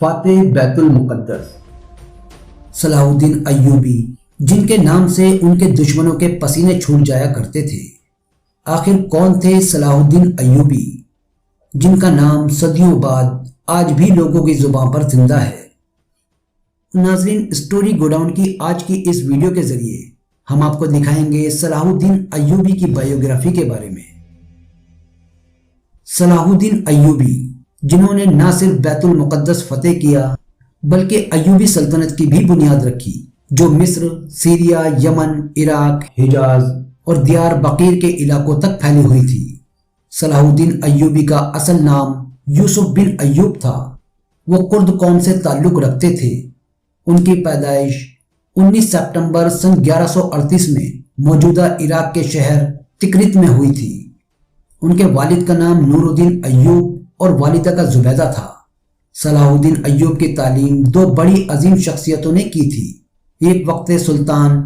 فاتح بیت المقدس صلاح الدین ایوبی، جن کے نام سے ان کے دشمنوں کے پسینے چھوٹ جایا کرتے تھے۔ آخر کون تھے صلاح الدین ایوبی، جن کا نام صدیوں بعد آج بھی لوگوں کی زبان پر زندہ ہے؟ ناظرین، اسٹوری گوڈاؤن کی آج کی اس ویڈیو کے ذریعے ہم آپ کو دکھائیں گے صلاح الدین ایوبی کی بائیوگرافی کے بارے میں۔ صلاح الدین ایوبی، جنہوں نے نہ صرف بیت المقدس فتح کیا بلکہ ایوبی سلطنت کی بھی بنیاد رکھی، جو مصر، سیریا، یمن، عراق، حجاز اور دیار بقیر کے علاقوں تک پھیلی ہوئی تھی۔ صلاح الدین ایوبی کا اصل نام یوسف بن ایوب تھا۔ وہ کرد قوم سے تعلق رکھتے تھے۔ ان کی پیدائش 19 سپتمبر سن 1138 میں موجودہ عراق کے شہر تکرت میں ہوئی تھی۔ ان کے والد کا نام نور الدین ایوب اور والدہ کا زبیدہ تھا۔ صلاح الدین ایوب کی تعلیم دو بڑی عظیم شخصیتوں نے کی تھی۔ ایک وقت سلطان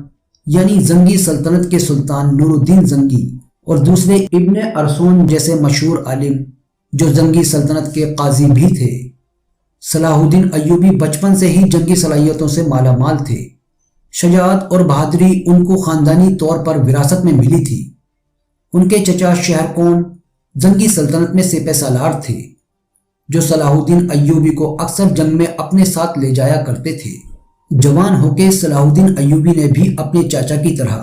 یعنی زنگی سلطنت کے سلطان نور الدین زنگی، اور دوسرے ابن ارسون جیسے مشہور عالم جو زنگی سلطنت کے قاضی بھی تھے۔ صلاح الدین ایوبی بچپن سے ہی جنگی صلاحیتوں سے مالا مال تھے۔ شجاعت اور بہادری ان کو خاندانی طور پر وراثت میں ملی تھی۔ ان کے چچا شہر کون زنگی سلطنت میں سپہ سالار تھے، جو صلاح الدین ایوبی کو اکثر جنگ میں اپنے ساتھ لے جایا کرتے تھے۔ جوان ہو کے صلاح الدین ایوبی نے بھی اپنے چاچا کی طرح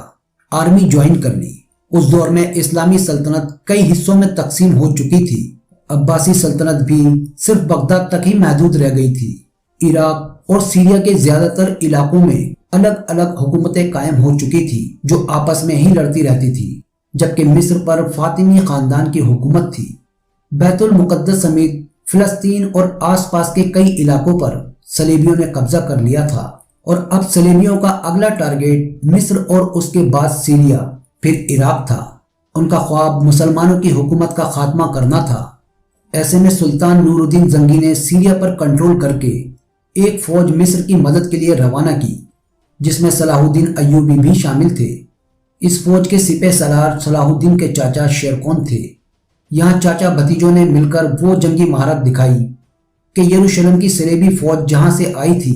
آرمی جوائن کر لی۔ اس دور میں اسلامی سلطنت کئی حصوں میں تقسیم ہو چکی تھی۔ عباسی سلطنت بھی صرف بغداد تک ہی محدود رہ گئی تھی۔ عراق اور سیریا کے زیادہ تر علاقوں میں الگ الگ حکومتیں قائم ہو چکی تھی، جو آپس میں ہی لڑتی رہتی تھی، جبکہ مصر پر فاطمی خاندان کی حکومت تھی۔ بیت المقدس سمیت فلسطین اور آس پاس کے کئی علاقوں پر صلیبیوں نے قبضہ کر لیا تھا، اور اب صلیبیوں کا اگلا ٹارگیٹ مصر اور اس کے بعد سیریا پھر عراق تھا۔ ان کا خواب مسلمانوں کی حکومت کا خاتمہ کرنا تھا۔ ایسے میں سلطان نور الدین زنگی نے سیریا پر کنٹرول کر کے ایک فوج مصر کی مدد کے لیے روانہ کی، جس میں صلاح الدین ایوبی بھی شامل تھے۔ اس فوج کے سپہ سالار صلاح الدین کے چاچا شیرکون تھے۔ یہاں چاچا بھتیجوں نے مل کر وہ جنگی مہارت دکھائی کہ یروشلم کی صلیبی فوج جہاں سے آئی تھی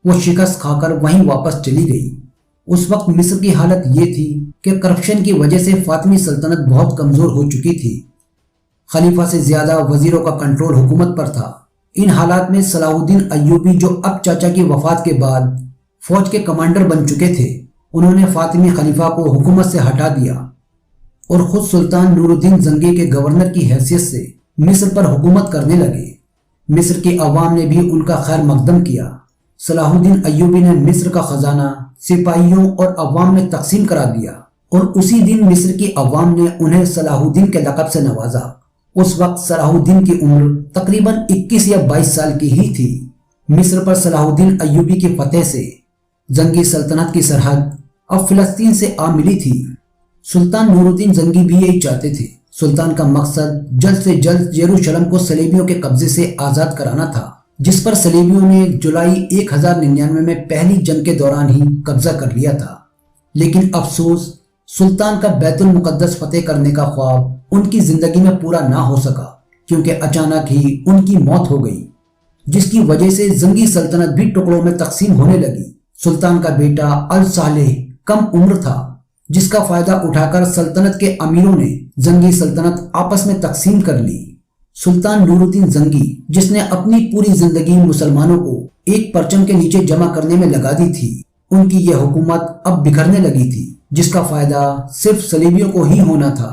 وہ شکست کھا کر وہیں واپس چلی گئی۔ اس وقت مصر کی حالت یہ تھی کہ کرپشن کی وجہ سے فاطمی سلطنت بہت کمزور ہو چکی تھی۔ خلیفہ سے زیادہ وزیروں کا کنٹرول حکومت پر تھا۔ ان حالات میں صلاح الدین ایوبی، جو اب چاچا کی وفات کے بعد فوج کے کمانڈر بن چکے تھے، انہوں نے فاطمی خلیفہ کو حکومت سے ہٹا دیا اور خود سلطان نور الدین زنگی کے گورنر کی حیثیت سے مصر پر حکومت کرنے لگے۔ مصر کی عوام نے بھی ان کا خیر مقدم کیا۔ صلاح الدین ایوبی نے مصر کا خزانہ سپاہیوں اور عوام میں تقسیم کرا دیا، اور اسی دن مصر کی عوام نے انہیں صلاح الدین کے لقب سے نوازا۔ اس وقت صلاح الدین کی عمر تقریباً 21 یا 22 سال کی ہی تھی۔ مصر پر صلاح الدین ایوبی کی فتح سے زنگی سلطنت کی سرحد اب فلسطین سے آ ملی تھی۔ سلطان نور الدین زنگی بھی یہی چاہتے تھے۔ سلطان کا مقصد جلد سے جلد یروشلم کو صلیبیوں کے قبضے سے آزاد کرانا تھا، جس پر صلیبیوں نے جولائی 1099 میں پہلی جنگ کے دوران ہی قبضہ کر لیا تھا۔ لیکن افسوس، سلطان کا بیت المقدس فتح کرنے کا خواب ان کی زندگی میں پورا نہ ہو سکا، کیونکہ اچانک ہی ان کی موت ہو گئی، جس کی وجہ سے زنگی سلطنت بھی ٹکڑوں میں تقسیم ہونے لگی۔ سلطان کا بیٹا الصالح کم عمر تھا، جس کا فائدہ اٹھا کر سلطنت کے امیروں نے زنگی سلطنت آپس میں تقسیم کر لی۔ سلطان نور الدین زنگی، جس نے اپنی پوری زندگی مسلمانوں کو ایک پرچم کے نیچے جمع کرنے میں لگا دی تھی، ان کی یہ حکومت اب بکھرنے لگی تھی، جس کا فائدہ صرف صلیبیوں کو ہی ہونا تھا۔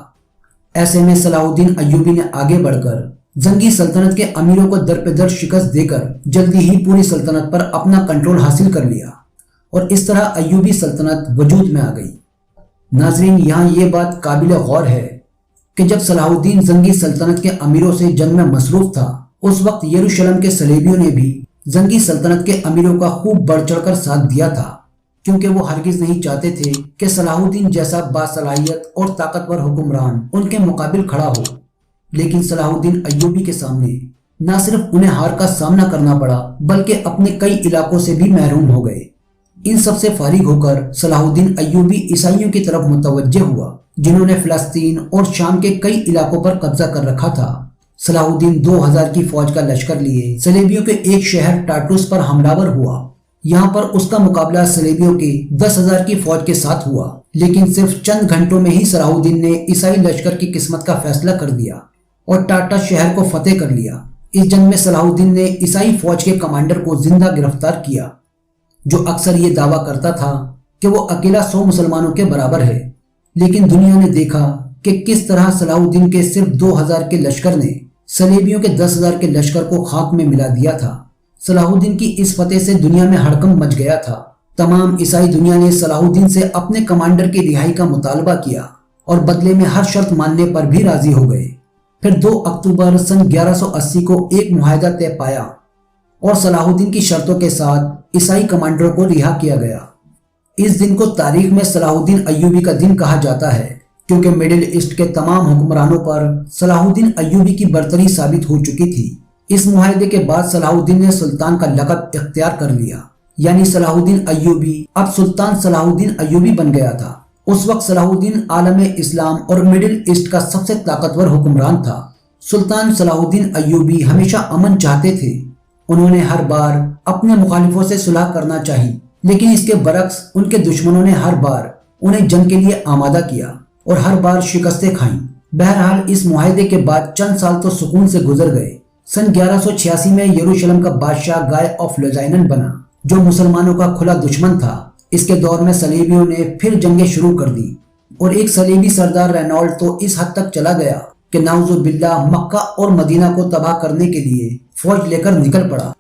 ایسے میں صلاح الدین ایوبی نے آگے بڑھ کر زنگی سلطنت کے امیروں کو در پہ در شکست دے کر جلدی ہی پوری سلطنت پر اپنا کنٹرول حاصل کر لیا، اور اس طرح ایوبی سلطنت وجود میں آ گئی۔ ناظرین، یہاں یہ بات قابل غور ہے کہ جب صلاح الدین زنگی سلطنت کے امیروں سے جنگ میں مصروف تھا، اس وقت یروشلم کے صلیبیوں نے بھی زنگی سلطنت کے امیروں کا خوب بڑھ چڑھ کر ساتھ دیا تھا، کیونکہ وہ ہرگز نہیں چاہتے تھے کہ صلاح الدین جیسا باصلاحیت اور طاقتور حکمران ان کے مقابل کھڑا ہو۔ لیکن صلاح الدین ایوبی کے سامنے نہ صرف انہیں ہار کا سامنا کرنا پڑا، بلکہ اپنے کئی علاقوں سے بھی محروم ہو گئے۔ ان سب سے فارغ ہو کر صلاح الدین ایوبی عیسائیوں کی طرف متوجہ ہوا، جنہوں نے فلسطین اور شام کے کئی علاقوں پر قبضہ کر رکھا تھا۔ صلاح الدین 2000 کی فوج کا لشکر لیے صلیبیوں کے ایک شہر ٹارٹوس پر حملہ ہوا۔ یہاں پر اس کا مقابلہ صلیبیوں کی 10,000 کی فوج کے ساتھ ہوا، لیکن صرف چند گھنٹوں میں ہی صلاح الدین نے عیسائی لشکر کی قسمت کا فیصلہ کر دیا اور ٹارٹس شہر کو فتح کر لیا۔ اس جنگ میں صلاح الدین نے عیسائی فوج کے کمانڈر کو زندہ گرفتار کیا، جو اکثر یہ دعویٰ کرتا تھا کہ وہ اکیلا 100 مسلمانوں کے برابر ہے، لیکن دنیا نے دیکھا کہ کس طرح صلاح الدین کے صرف 2000 کے لشکر نے صلیبیوں کے 10,000 کے لشکر کو خاک میں ملا دیا تھا۔ صلاح الدین کی اس فتح سے دنیا میں ہڑکمپ مچ گیا تھا۔ تمام عیسائی دنیا نے صلاح الدین سے اپنے کمانڈر کی رہائی کا مطالبہ کیا اور بدلے میں ہر شرط ماننے پر بھی راضی ہو گئے۔ پھر 2 اکتوبر سن 1180 کو ایک معاہدہ طے پایا اور صلاح الدین کی شرطوں کے ساتھ عیسائی کمانڈروں کو رہا کیا گیا۔ اس دن کو تاریخ میں صلاح الدین ایوبی کا دن کہا جاتا ہے، کیونکہ مڈل ایسٹ کے تمام حکمرانوں پر صلاح الدین ایوبی کی برتری ثابت ہو چکی تھی۔ اس معاہدے کے بعد صلاح الدین نے سلطان کا لقب اختیار کر لیا، یعنی صلاح الدین ایوبی اب سلطان صلاح الدین ایوبی بن گیا تھا۔ اس وقت صلاح الدین عالم اسلام اور مڈل ایسٹ کا سب سے طاقتور حکمران تھا۔ سلطان صلاح الدین ایوبی ہمیشہ امن چاہتے تھے۔ انہوں نے ہر بار اپنے مخالفوں سے صلح کرنا چاہی، لیکن اس کے برعکس ان کے دشمنوں نے ہر بار انہیں جنگ کے لیے آمادہ کیا اور ہر بار شکستیں کھائیں۔ بہرحال اس معاہدے کے بعد چند سال تو سکون سے گزر گئے۔ سن 1186 میں یروشلم کا بادشاہ گائے آف لوزائنن بنا، جو مسلمانوں کا کھلا دشمن تھا۔ اس کے دور میں صلیبیوں نے پھر جنگیں شروع کر دی اور ایک صلیبی سردار رینالڈ تو اس حد تک چلا گیا کہ نعوذ باللہ مکہ اور مدینہ کو تباہ کرنے کے لیے فوج لے کر نکل پڑا۔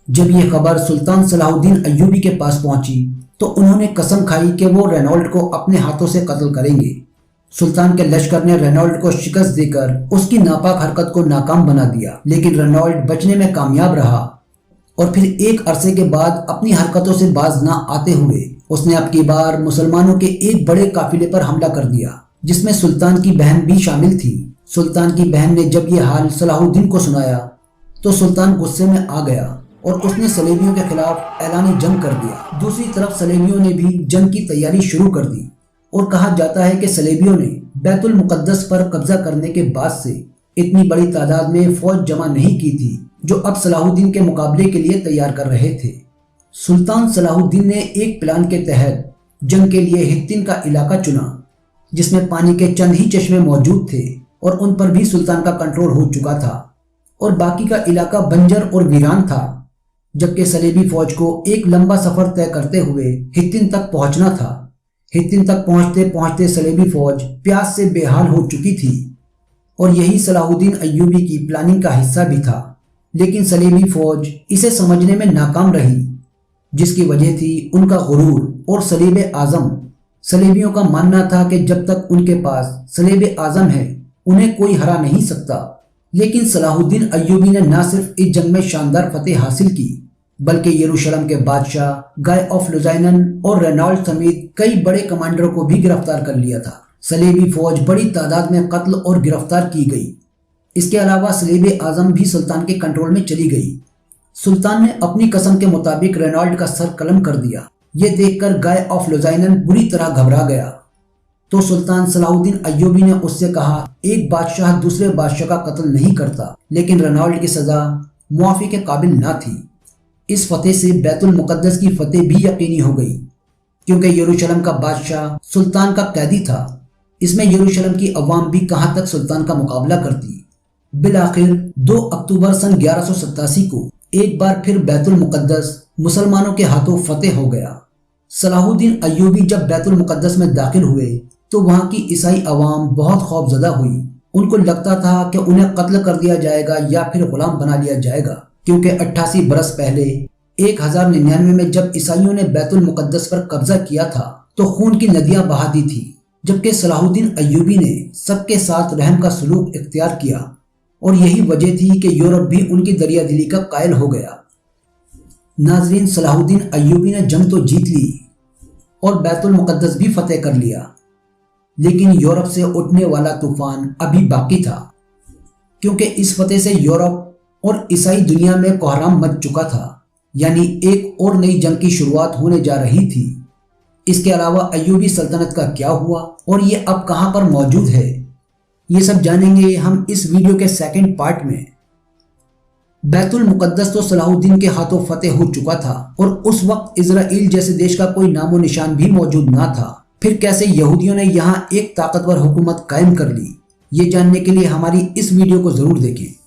جب یہ خبر سلطان صلاح الدین ایوبی کے پاس پہنچی تو انہوں نے قسم کھائی کہ وہ رینالڈ کو اپنے ہاتھوں سے قتل کریں گے۔ سلطان کے لشکر نے رینالڈ کو شکست دے کر اس کی ناپاک حرکت کو ناکام بنا دیا، لیکن رینالڈ بچنے میں کامیاب رہا اور پھر ایک عرصے کے بعد اپنی حرکتوں سے باز نہ آتے ہوئے اس نے اب کی بار مسلمانوں کے ایک بڑے قافلے پر حملہ کر دیا، جس میں سلطان کی بہن بھی شامل تھی۔ سلطان کی بہن نے جب یہ حال صلاح الدین کو سنایا تو سلطان غصے میں آ گیا اور اس نے صلیبیوں کے خلاف اعلان جنگ کر دیا۔ دوسری طرف صلیبیوں نے بھی جنگ کی تیاری شروع کر دی اور کہا جاتا ہے کہ صلیبیوں نے بیت المقدس پر قبضہ کرنے کے بعد سے اتنی بڑی تعداد میں فوج جمع نہیں کی تھی جو اب صلاح الدین کے مقابلے کے لیے تیار کر رہے تھے۔ سلطان صلاح الدین نے ایک پلان کے تحت جنگ کے لیے ہتن کا علاقہ چنا، جس میں پانی کے چند ہی چشمے موجود تھے اور ان پر بھی سلطان کا کنٹرول ہو چکا تھا، اور باقی کا علاقہ بنجر اور ویران تھا، جبکہ صلیبی فوج کو ایک لمبا سفر طے کرتے ہوئے ہتن تک پہنچنا تھا۔ ہتن تک پہنچتے پہنچتے صلیبی فوج پیاس سے بے حال ہو چکی تھی اور یہی صلاح الدین ایوبی کی پلاننگ کا حصہ بھی تھا، لیکن صلیبی فوج اسے سمجھنے میں ناکام رہی، جس کی وجہ تھی ان کا غرور اور صلیب اعظم۔ صلیبیوں کا ماننا تھا کہ جب تک ان کے پاس صلیب اعظم ہے انہیں کوئی ہرا نہیں سکتا، لیکن صلاح الدین ایوبی نے نہ صرف اس جنگ میں شاندار فتح حاصل کی بلکہ یروشلم کے بادشاہ گائے آف لوزائنن اور رینالڈ سمیت کئی بڑے کمانڈروں کو بھی گرفتار کر لیا تھا۔ صلیبی فوج بڑی تعداد میں قتل اور گرفتار کی گئی۔ اس کے علاوہ صلیب اعظم بھی سلطان کے کنٹرول میں چلی گئی۔ سلطان نے اپنی قسم کے مطابق رینالڈ کا سر قلم کر دیا۔ یہ دیکھ کر گائے آف لوزائنن بری طرح گھبرا گیا تو سلطان صلاح الدین ایوبی نے اس سے کہا، ایک بادشاہ دوسرے بادشاہ کا قتل نہیں کرتا، لیکن رینالڈ کی سزا معافی کے قابل نہ تھی۔ اس فتح سے بیت المقدس کی فتح بھی یقینی ہو گئی، کیونکہ یروشلم کا بادشاہ سلطان کا قیدی تھا۔ اس میں یروشلم کی عوام بھی کہاں تک سلطان کا مقابلہ کرتی۔ بالآخر 2 اکتوبر سن 1187 کو ایک بار پھر بیت المقدس مسلمانوں کے ہاتھوں فتح ہو گیا۔ صلاح الدین ایوبی جب بیت المقدس میں داخل ہوئے تو وہاں کی عیسائی عوام بہت خوف زدہ ہوئی۔ ان کو لگتا تھا کہ انہیں قتل کر دیا جائے گا یا پھر غلام بنا لیا جائے گا، کیونکہ 88 برس پہلے 1099 میں جب عیسائیوں نے بیت المقدس پر قبضہ کیا تھا تو خون کی ندیاں بہا دی تھی، جبکہ صلاح الدین ایوبی نے سب کے ساتھ رحم کا سلوک اختیار کیا، اور یہی وجہ تھی کہ یورپ بھی ان کی دریا دلی کا قائل ہو گیا۔ ناظرین، صلاح الدین ایوبی نے جنگ تو جیت لی اور بیت المقدس بھی فتح کر لیا، لیکن یورپ سے اٹھنے والا طوفان ابھی باقی تھا، کیونکہ اس فتح سے یورپ اور عیسائی دنیا میں کوہرام مچ چکا تھا، یعنی ایک اور نئی جنگ کی شروعات ہونے جا رہی تھی۔ اس کے علاوہ ایوبی سلطنت کا کیا ہوا اور یہ اب کہاں پر موجود ہے، یہ سب جانیں گے ہم اس ویڈیو کے سیکنڈ پارٹ میں۔ بیت المقدس تو صلاح الدین کے ہاتھوں فتح ہو چکا تھا اور اس وقت اسرائیل جیسے دیش کا کوئی نام و نشان بھی موجود نہ تھا۔ پھر کیسے یہودیوں نے یہاں ایک طاقتور حکومت قائم کر لی، یہ جاننے کے لیے ہماری اس ویڈیو کو ضرور دیکھیں۔